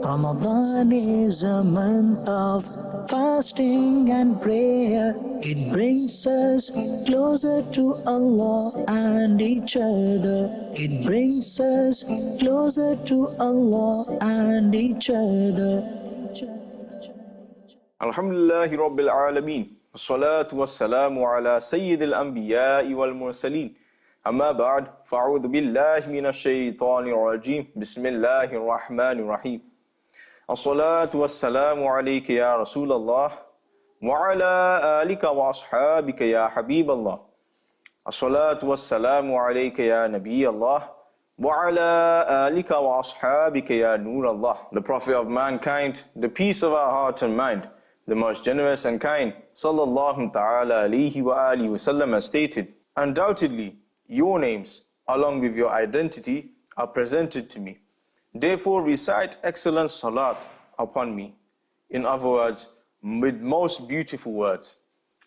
Ramadan is a month of fasting and prayer. It brings us closer to Allah and each other. It brings us closer to Allah and each other. Alhamdulillahi Rabbil Alameen. As-salatu was-salamu ala Sayyidil Anbiya'i wal-Mursaleen. Amma ba'd, fa'udhu billahi minash shaytanir rajeem. Bismillahir Rahmanir Rahim. As-salatu was-salamu alayka ya Rasulallah wa ala alika wa ashabika ya Habiballah. As-salatu was-salamu alayka ya Nabiyallah wa ala alika wa ashabika ya Nurallah. The Prophet of mankind, the peace of our heart and mind, the most generous and kind, sallallahu ta'ala alayhi wa alihi wa sallam, has stated, undoubtedly, your names, along with your identity, are presented to me. Therefore, recite excellent salat upon me. In other words, with most beautiful words.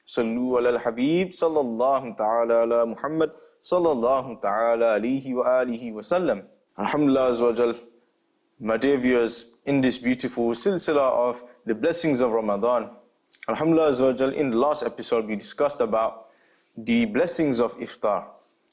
Sallu ala al-Habib, sallallahu ta'ala ala Muhammad, sallallahu ta'ala alayhi wa alihi wa sallam. Alhamdulillah azza wa jal. My dear viewers, in this beautiful silsila of the blessings of Ramadan, Alhamdulillah azza wa jal, in the last episode we discussed about the blessings of iftar.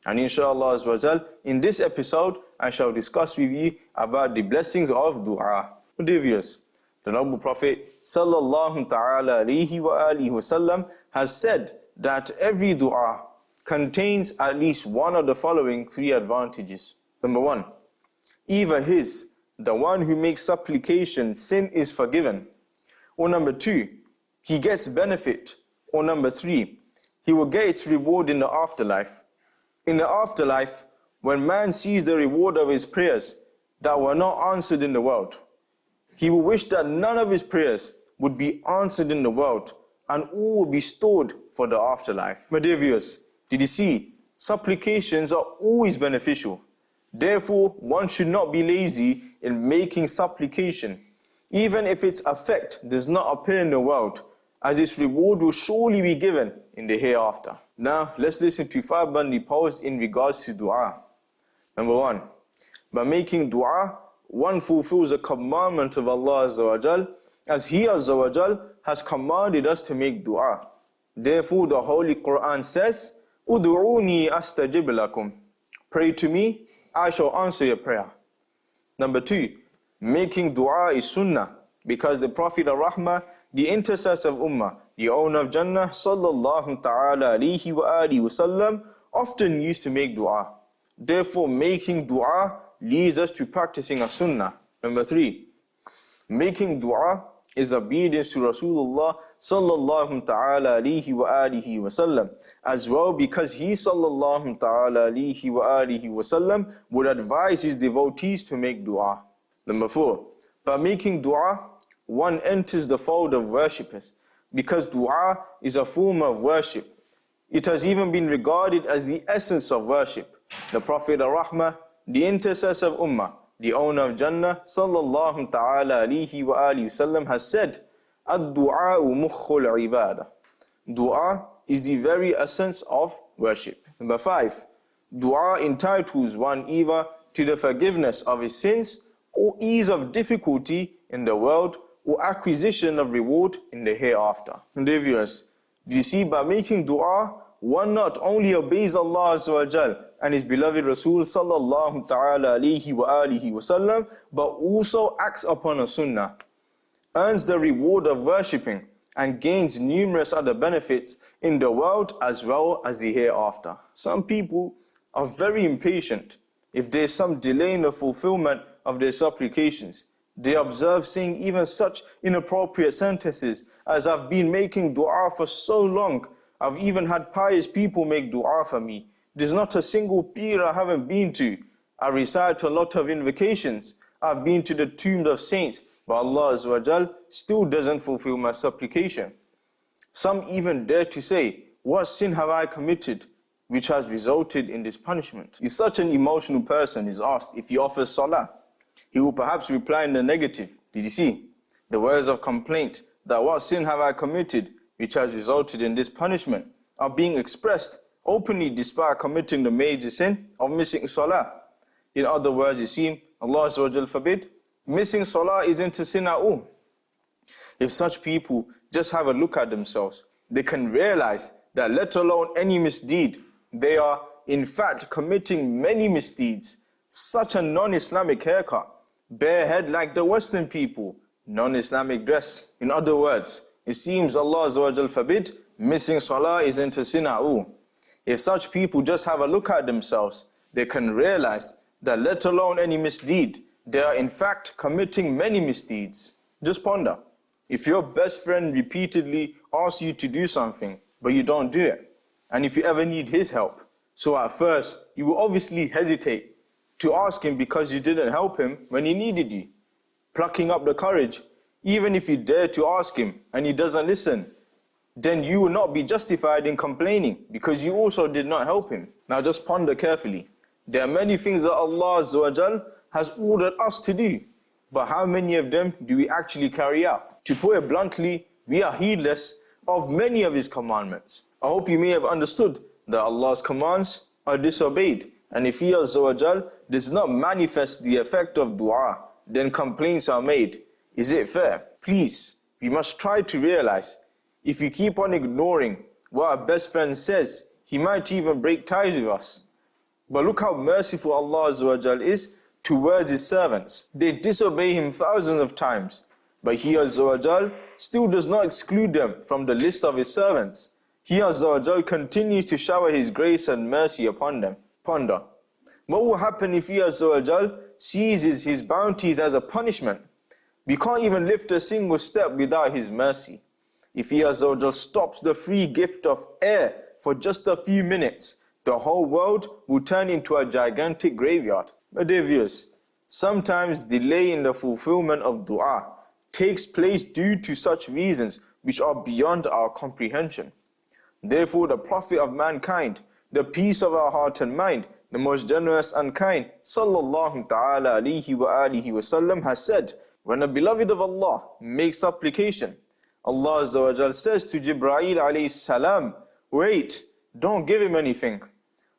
And inshallah azza wa jal, in this episode I shall discuss with you about the blessings of dua. Dear viewers, the noble Prophet sallallahu ta'ala alayhi wa alihi wa sallam has said that every dua contains at least one of the following three advantages. Number one, either the one who makes supplication, sin is forgiven. Or number two, he gets benefit. Or number three, he will get its reward in the afterlife. In the afterlife, when man sees the reward of his prayers that were not answered in the world, he will wish that none of his prayers would be answered in the world and all will be stored for the afterlife. My dear viewers, did you see? Supplications are always beneficial. Therefore, one should not be lazy in making supplication, even if its effect does not appear in the world, as its reward will surely be given in the hereafter. Now, let's listen to 5 bandi posts in regards to dua. Number one, by making dua, one fulfills the commandment of Allah Azza wa Jal, as He Azza wa Jal has commanded us to make dua. Therefore, the Holy Quran says, Udu'uni astajib lakum. Pray to me, I shall answer your prayer. Number two, making dua is sunnah, because the Prophet ar-Rahmah, the intercessor of Ummah, the owner of Jannah, sallallahu ta'ala alayhi wa alihi wa sallam, often used to make dua. Therefore, making dua leads us to practicing a sunnah. Number three, making dua is obedience to Rasulullah sallallahu ta'ala alayhi wa alihi wa sallam, as well, because he sallallahu ta'ala alayhi wa alihi wa sallam would advise his devotees to make dua. Number four, by making dua, one enters the fold of worshippers, because dua is a form of worship. It has even been regarded as the essence of worship. The Prophet ar-Rahmah, the intercessor of Ummah, the owner of Jannah, sallallahu ta'ala alayhi wa alihi wasallam, has said, Ad-du'a'u mukhul ibadah. Dua is the very essence of worship. Number five, dua entitles one either to the forgiveness of his sins or ease of difficulty in the world or acquisition of reward in the hereafter. And dear viewers, do you see, by making dua, one not only obeys Allah Azza wa Jal and His beloved Rasul sallallahu ta'ala alayhi wa alihi wa sallam, but also acts upon a sunnah, earns the reward of worshipping, and gains numerous other benefits in the world as well as the hereafter. Some people are very impatient. If there is some delay in the fulfillment of their supplications, they observe saying even such inappropriate sentences as, I've been making dua for so long, I've even had pious people make dua for me. There's not a single pir I haven't been to. I recite a lot of invocations. I've been to the tombs of saints, but Allah Azza wa Jal still doesn't fulfill my supplication. Some even dare to say, what sin have I committed which has resulted in this punishment? If such an emotional person is asked if he offers salah, he will perhaps reply in the negative. Did you see? The words of complaint that what sin have I committed which has resulted in this punishment are being expressed openly despite committing the major sin of missing salah. In other words, you see, Allah Azza wa Jal forbid, Missing salah isn't a sin at all. If such people just have a look at themselves, they can realize that let alone any misdeed, they are in fact committing many misdeeds, such a non-Islamic haircut, bare head like the Western people, non-Islamic dress. In other words, it seems Allah Azza wa Jal forbid, missing salah isn't a sin at all. If such people just have a look at themselves, they can realize that let alone any misdeed, they are in fact committing many misdeeds. Just ponder. If your best friend repeatedly asks you to do something, but you don't do it, and if you ever need his help, so at first, you will obviously hesitate to ask him because you didn't help him when he needed you. Plucking up the courage, even if you dare to ask him and he doesn't listen, then you will not be justified in complaining because you also did not help him. Now just ponder carefully. There are many things that Allah Azza wa Jal has ordered us to do, but how many of them do we actually carry out? To put it bluntly, we are heedless of many of His commandments. I hope you may have understood that Allah's commands are disobeyed, and if He Azza wa Jal does not manifest the effect of dua, then complaints are made. Is it fair? Please, we must try to realize, if you keep on ignoring what our best friend says, he might even break ties with us. But look how merciful Allah Azza wa Jal is towards His servants. They disobey Him thousands of times, but He Azza wa Jal still does not exclude them from the list of His servants. He Azza wa Jal continues to shower His grace and mercy upon them. Ponder. What will happen if He Azza wa Jal seizes His bounties as a punishment? We can't even lift a single step without His mercy. If He Azza wa Jal stops the free gift of air for just a few minutes, the whole world will turn into a gigantic graveyard. My dear viewers, sometimes delay in the fulfillment of dua takes place due to such reasons which are beyond our comprehension. Therefore, the Prophet of mankind, the peace of our heart and mind, the most generous and kind, sallallahu ta'ala alayhi wa alihi wa sallam, has said, when a beloved of Allah makes supplication, Allah Azza wa Jal says to Jibreel alayhi salam, wait, don't give him anything,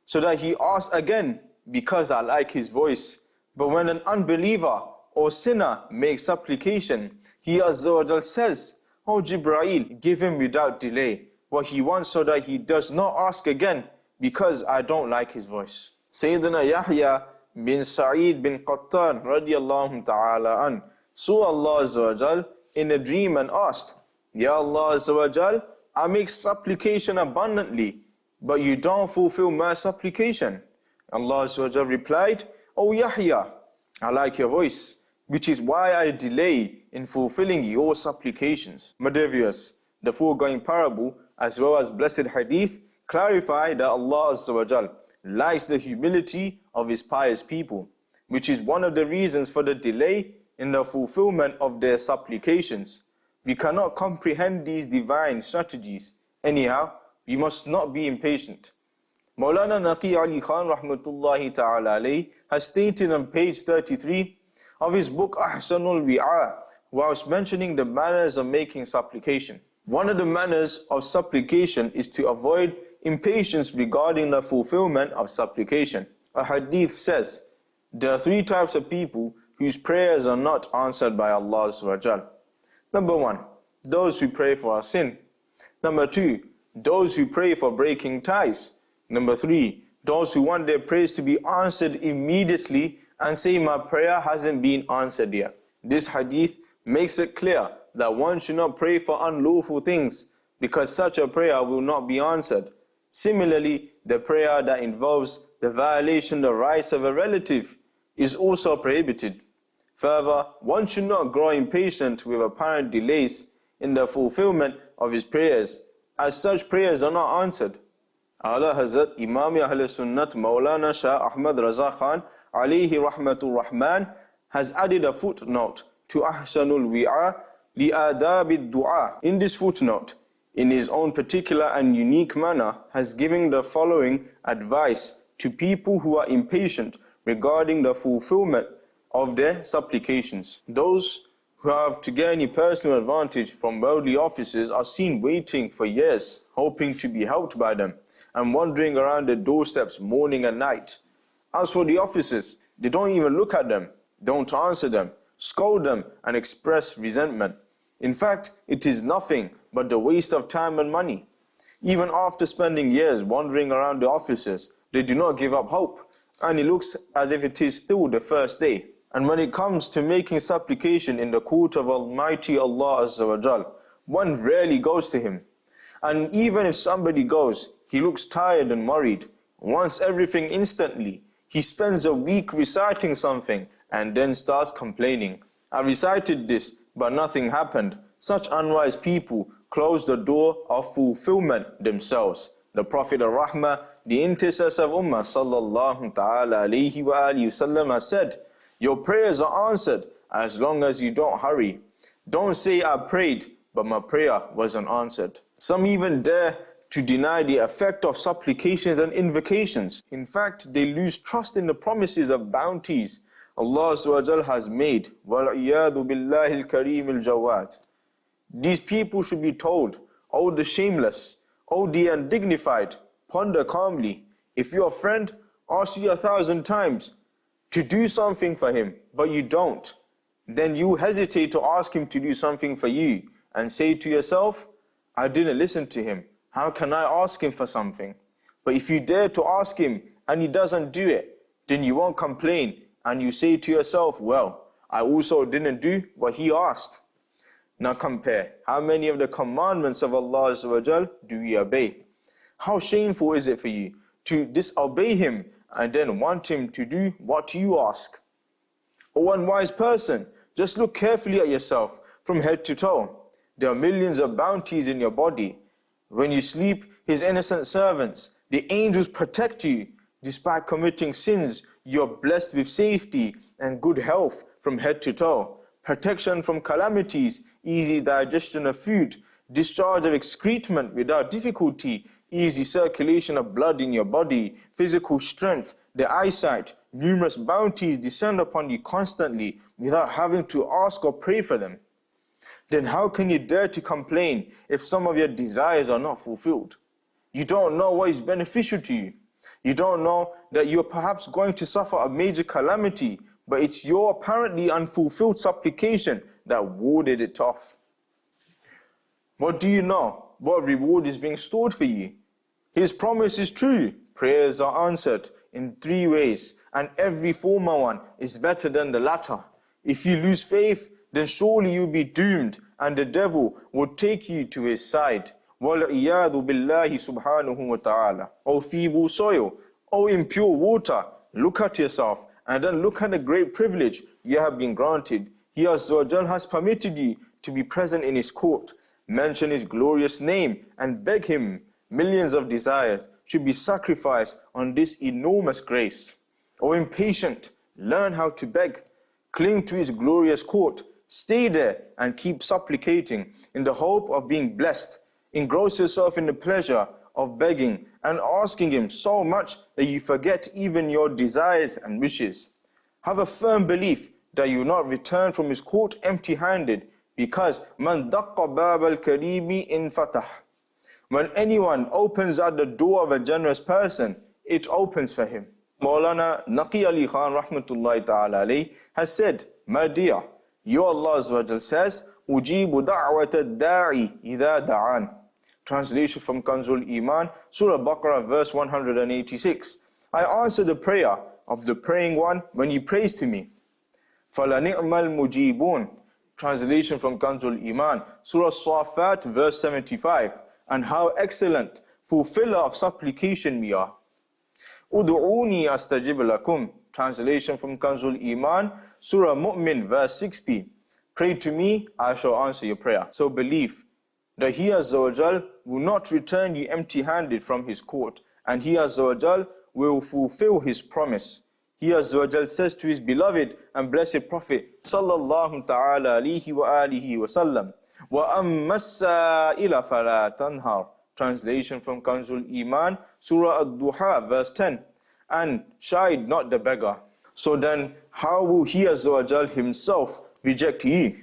so that he asks again, because I like his voice. But when an unbeliever or sinner makes supplication, He Azza wa Jal says, O Jibreel, give him without delay what he wants, so that he does not ask again, because I don't like his voice. Sayyidina Yahya bin Sa'id bin Qattan radiyallahu ta'ala an saw Allah Azza wa Jal in a dream and asked, Ya Allah Azza wa Jal, I make supplication abundantly, but you don't fulfill my supplication. Allah Azza wa Jal replied, O Yahya, I like your voice, which is why I delay in fulfilling your supplications. My dear viewers, the foregoing parable as well as blessed hadith clarify that Allah Azza wa Jal likes the humility of His pious people, which is one of the reasons for the delay in the fulfillment of their supplications. We cannot comprehend these divine strategies. Anyhow, we must not be impatient. Maulana Naqi Ali Khan rahmatullahi ta'ala alayhi has stated on page 33 of his book Ahsanul Wi'a, whilst mentioning the manners of making supplication. One of the manners of supplication is to avoid impatience regarding the fulfillment of supplication. A hadith says, there are three types of people whose prayers are not answered by Allah Subhanahu wa Ta'ala. Number one, those who pray for a sin. Number two, those who pray for breaking ties. Number three, those who want their prayers to be answered immediately and say, my prayer hasn't been answered yet. This hadith makes it clear that one should not pray for unlawful things, because such a prayer will not be answered. Similarly, the prayer that involves the violation of the rights of a relative is also prohibited. Further, one should not grow impatient with apparent delays in the fulfillment of his prayers, as such prayers are not answered. Ala Hazrat Imam Ahl Sunnat Maulana Shah Ahmad Raza Khan alayhi rahmatur rahman has added a footnote to Ahsanul Wi'a li adab dua. In this footnote, in his own particular and unique manner, has given the following advice to people who are impatient regarding the fulfillment of their supplications. Those who have to get any personal advantage from worldly officers are seen waiting for years, hoping to be helped by them, and wandering around their doorsteps morning and night. As for the officers, they don't even look at them, don't answer them, scold them, and express resentment. In fact, it is nothing but the waste of time and money. Even after spending years wandering around the offices, they do not give up hope, and it looks as if it is still the first day. And when it comes to making supplication in the court of Almighty Allah Azza wa Jal, one rarely goes to Him. And even if somebody goes, he looks tired and worried, wants everything instantly. He spends a week reciting something and then starts complaining. I recited this, but nothing happened. Such unwise people close the door of fulfillment themselves. The Prophet al-Rahmah, the intercessor of Ummah sallallahu ta'ala alayhi wa alihi wasallam has said, your prayers are answered as long as you don't hurry. Don't say I prayed, but my prayer wasn't answered. Some even dare to deny the effect of supplications and invocations. In fact, they lose trust in the promises of bounties Allah SWT has made. وَالْعِيَاذُ بِاللَّهِ الْكَرِيمِ الْجَوَّادِ. These people should be told, O the shameless, O the undignified, ponder calmly. If your friend asks you 1,000 times to do something for him, but you don't, then you hesitate to ask him to do something for you and say to yourself, I didn't listen to him. How can I ask him for something? But if you dare to ask him and he doesn't do it, then you won't complain and you say to yourself, well, I also didn't do what he asked. Now compare, how many of the commandments of Allah SWT do we obey? How shameful is it for you to disobey Him and then want Him to do what you ask? O unwise person, just look carefully at yourself from head to toe. There are millions of bounties in your body. When you sleep, His innocent servants, the angels protect you. Despite committing sins, you're blessed with safety and good health from head to toe. Protection from calamities, easy digestion of food, discharge of excrement without difficulty, easy circulation of blood in your body, physical strength, the eyesight, numerous bounties descend upon you constantly without having to ask or pray for them. Then how can you dare to complain if some of your desires are not fulfilled? You don't know what is beneficial to you. You don't know that you're perhaps going to suffer a major calamity, but it's your apparently unfulfilled supplication that warded it off. What do you know? What reward is being stored for you? His promise is true. Prayers are answered in 3 ways, and every former one is better than the latter. If you lose faith, then surely you'll be doomed, and the devil will take you to his side. وَالْعِيَاذُ بِاللَّهِ سُبْحَانَهُ وَتَعَالَى. O feeble soil, O impure water, look at yourself, and then look at the great privilege you have been granted. He has permitted you to be present in His court. Mention His glorious name and beg Him. Millions of desires should be sacrificed on this enormous grace. O impatient, learn how to beg. Cling to His glorious court. Stay there and keep supplicating in the hope of being blessed. Engross yourself in the pleasure of begging and asking Him so much that you forget even your desires and wishes. Have a firm belief that you will not return from His court empty-handed, because man daqqa bab al-karimi infatah. When anyone opens at the door of a generous person, it opens for him. Maulana Naqi Ali Khan rahmatullahi ta'ala alayhi has said, my dear, your Allah Azza wa says, Ujibu da'wat ad-da'i idha da'an. Translation from Kanzul Iman, Surah Baqarah, verse 186. I answer the prayer of the praying one when he prays to me. فَلَنِعْمَ الْمُجِيبُونَ. Translation from Kanzul Iman, Surah Safat, verse 75. And how excellent fulfiller of supplication we are. Udu'uni astajib lakum. Translation from Kanzul Iman, Surah Mu'min, verse 60. Pray to me, I shall answer your prayer. So believe that He Azza wa Jal will not return you empty-handed from His court, and He Azza wa Jal will fulfill His promise. He Azza wa Jal says to His beloved and blessed Prophet sallallahu ta'ala alihi wa alihi wa sallam, وَأَمَّا السَّائِلَ فَلَا تَنْهَرْ. Translation from Kanzul Iman, Surah Ad-Duha, verse 10. And chide not the beggar. So then, how will He Azza wa Jal Himself reject you?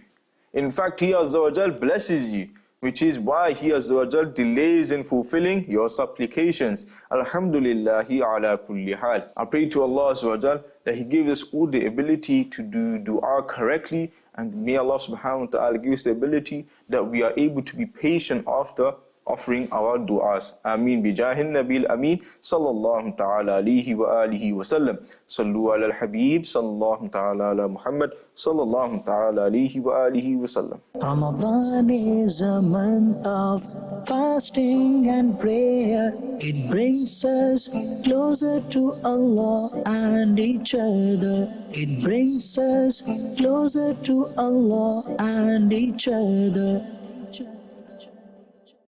In fact, He Azza wa Jal blesses you. which is why He Azza wa Jal delays in fulfilling your supplications. Alhamdulillahi ala kulli hal. I pray to Allah Azza wa Jal that He gives us all the ability to do dua correctly, and may Allah subhanahu wa ta'ala give us the ability that we are able to be patient after offering our du'as. Ameen bijahin nabil ameen sallallahu ta'ala alayhi wa alihi wa sallam. Sallu ala al-habib sallallahu ta'ala ala Muhammad sallallahu ta'ala alayhi wa alihi wa sallam. Ramadan is a month of fasting and prayer. It brings us closer to Allah and each other. It brings us closer to Allah and each other.